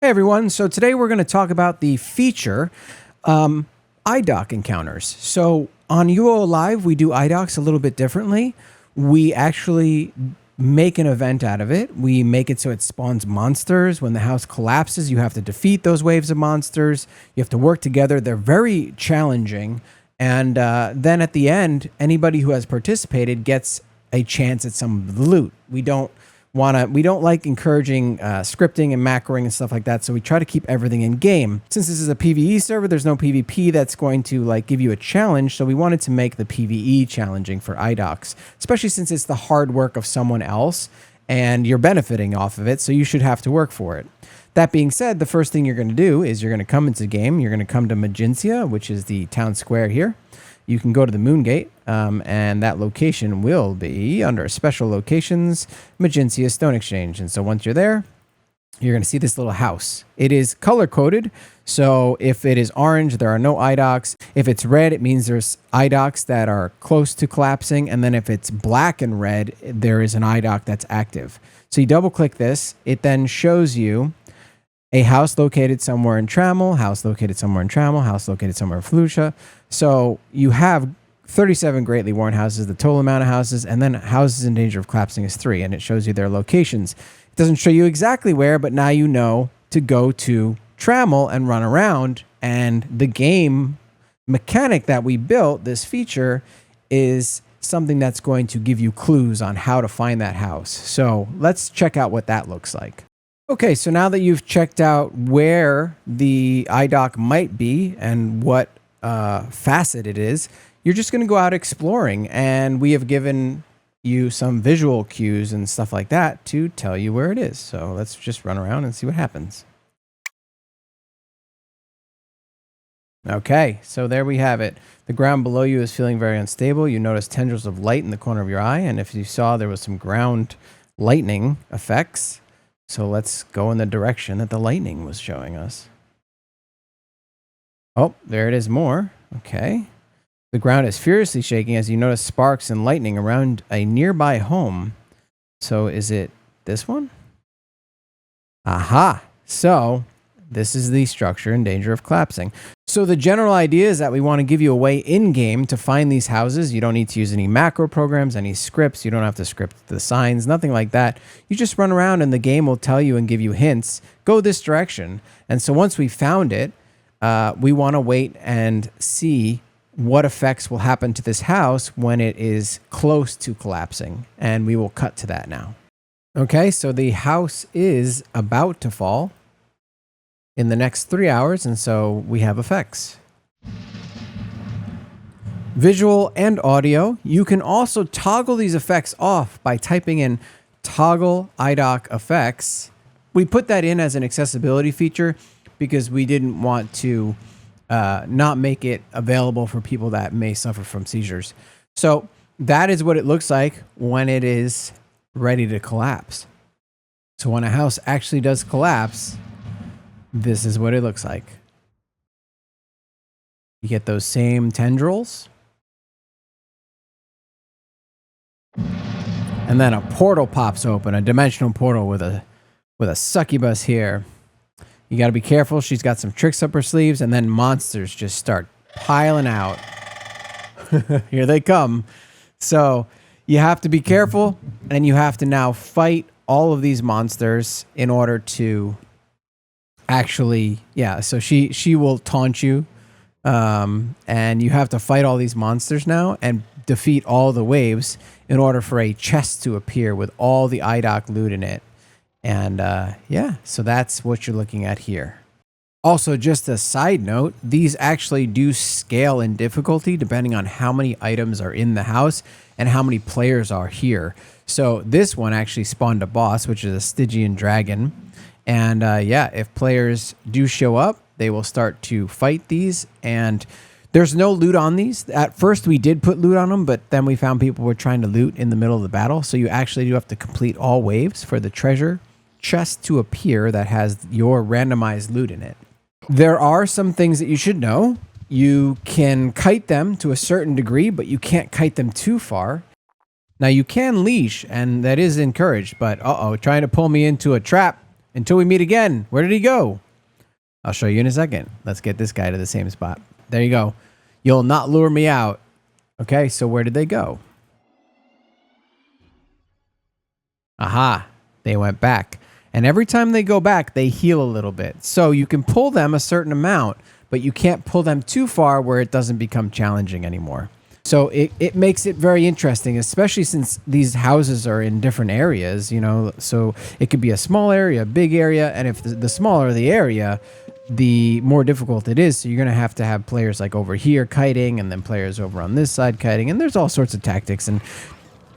Hey everyone, so today we're going to talk about the feature IDOC encounters. So on UOAlive, we do IDOCs a little bit differently. We actually make an event out of it. We make it so it spawns monsters. When the house collapses, you have to defeat those waves of monsters. You have to work together. They're very challenging. And then at the end, anybody who has participated gets a chance at some of the loot. We don't like encouraging scripting and macroing and stuff like that, so we try to keep everything in game. Since this is a PvE server, there's no PvP that's going to like give you a challenge, so we wanted to make the PvE challenging for IDOCs, especially since it's the hard work of someone else and you're benefiting off of it, so you should have to work for it. That being said, the first thing you're going to do is you're going to come into the game. You're going to come to Magencia, which is the town square here. You can go to the Moon Gate, and that location will be under special locations, Magencia Stone Exchange. And so once you're there, you're going to see this little house. It is color coded. So if it is orange, there are no IDOCs. If it's red, it means there's IDOCs that are close to collapsing. And then if it's black and red, there is an IDOC that's active. So you double click this. It then shows you a house located somewhere in Trammel, house located somewhere in Trammel, house located somewhere in Felucia. So you have 37 greatly worn houses, the total amount of houses, and then houses in danger of collapsing is 3, and it shows you their locations. It doesn't show you exactly where, but now you know to go to Trammel and run around, and the game mechanic that we built, this feature, is something that's going to give you clues on how to find that house. So let's check out what that looks like. Okay, so now that you've checked out where the IDOC might be and what facet it is, you're just going to go out exploring, and we have given you some visual cues and stuff like that to tell you where it is. So let's just run around and see what happens. Okay, so there we have it. The ground below you is feeling very unstable. You notice tendrils of light in the corner of your eye, and if you saw, there was some ground lightning effects. So let's go in the direction that the lightning was showing us. Oh, there it is more. Okay. The ground is furiously shaking as you notice sparks and lightning around a nearby home. So is it this one? Aha. So this is the structure in danger of collapsing. So the general idea is that we want to give you a way in-game to find these houses. You don't need to use any macro programs, any scripts. You don't have to script the signs, nothing like that. You just run around and the game will tell you and give you hints. Go this direction. And so once we found it, we want to wait and see what effects will happen to this house when it is close to collapsing. And we will cut to that now. Okay, so the house is about to fall in the next 3 hours, and so we have effects. Visual and audio. You can also toggle these effects off by typing in toggle IDOC effects. We put that in as an accessibility feature because we didn't want to not make it available for people that may suffer from seizures. So that is what it looks like when it is ready to collapse. So when a house actually does collapse, this is what it looks like. You get those same tendrils. And then a portal pops open, a dimensional portal with a succubus here. You got to be careful. She's got some tricks up her sleeves, and then monsters just start piling out. Here they come. So you have to be careful, and you have to now fight all of these monsters in order to actually, yeah, so she will taunt you, and you have to fight all these monsters now and defeat all the waves in order for a chest to appear with all the IDOC loot in it. And yeah, so that's what you're looking at here. Also, just a side note, these actually do scale in difficulty depending on how many items are in the house and how many players are here. So this one actually spawned a boss, which is a Stygian dragon. And yeah, if players do show up, they will start to fight these. And there's no loot on these. At first, we did put loot on them, but then we found people were trying to loot in the middle of the battle. So you actually do have to complete all waves for the treasure chest to appear that has your randomized loot in it. There are some things that you should know. You can kite them to a certain degree, but you can't kite them too far. Now, you can leash, and that is encouraged, but trying to pull me into a trap until we meet again. Where did he go? I'll show you in a second. Let's get this guy to the same spot. There you go. You'll not lure me out. Okay, so where did they go? Aha, they went back. And every time they go back, they heal a little bit. So you can pull them a certain amount, but you can't pull them too far where it doesn't become challenging anymore. So it makes it very interesting, especially since these houses are in different areas, you know, so it could be a small area, a big area, and if the smaller the area, the more difficult it is. So you're going to have players like over here kiting, and then players over on this side kiting, and there's all sorts of tactics. And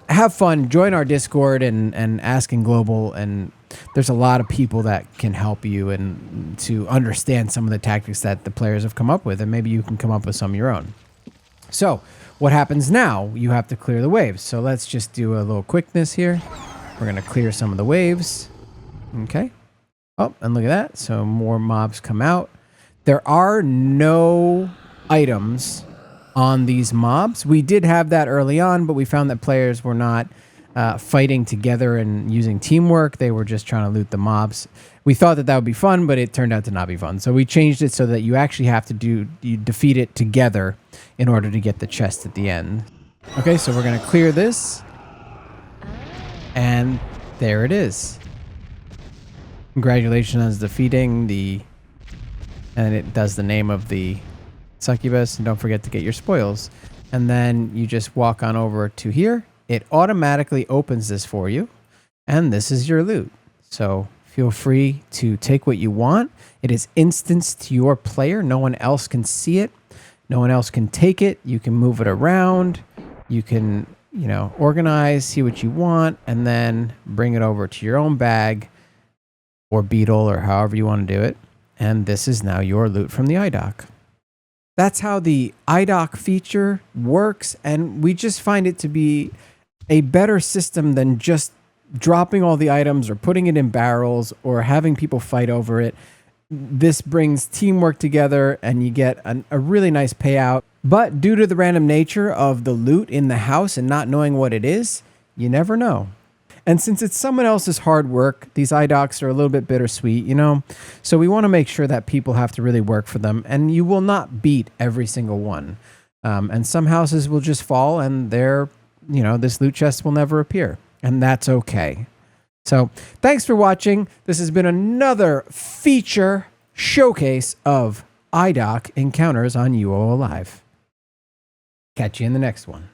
have fun, join our Discord and Asking Global, and there's a lot of people that can help you and to understand some of the tactics that the players have come up with, and maybe you can come up with some of your own. So what happens now? You have to clear the waves. So let's just do a little quickness here. We're going to clear some of the waves. Okay. Oh, and look at that. So more mobs come out. There are no items on these mobs. We did have that early on, but we found that players were not fighting together and using teamwork. They were just trying to loot the mobs. We thought that would be fun, but it turned out to not be fun. So we changed it so that you actually have to you defeat it together in order to get the chest at the end. Okay, so we're going to clear this. And there it is. Congratulations on defeating the... And it does the name of the succubus. And don't forget to get your spoils. And then you just walk on over to here. It automatically opens this for you. And this is your loot. So feel free to take what you want. It is instanced to your player. No one else can see it. No one else can take it. You can move it around. You can, you know, organize, see what you want, and then bring it over to your own bag or beetle or however you want to do it. And this is now your loot from the IDOC. That's how the IDOC feature works, and we just find it to be a better system than just dropping all the items or putting it in barrels or having people fight over it. This brings teamwork together and you get a really nice payout. But due to the random nature of the loot in the house and not knowing what it is, you never know. And since it's someone else's hard work, these IDOCs are a little bit bittersweet, you know? So we want to make sure that people have to really work for them, and you will not beat every single one. And some houses will just fall and this loot chest will never appear. And that's okay. So thanks for watching. This has been another feature showcase of IDOC encounters on UOAlive. Catch you in the next one.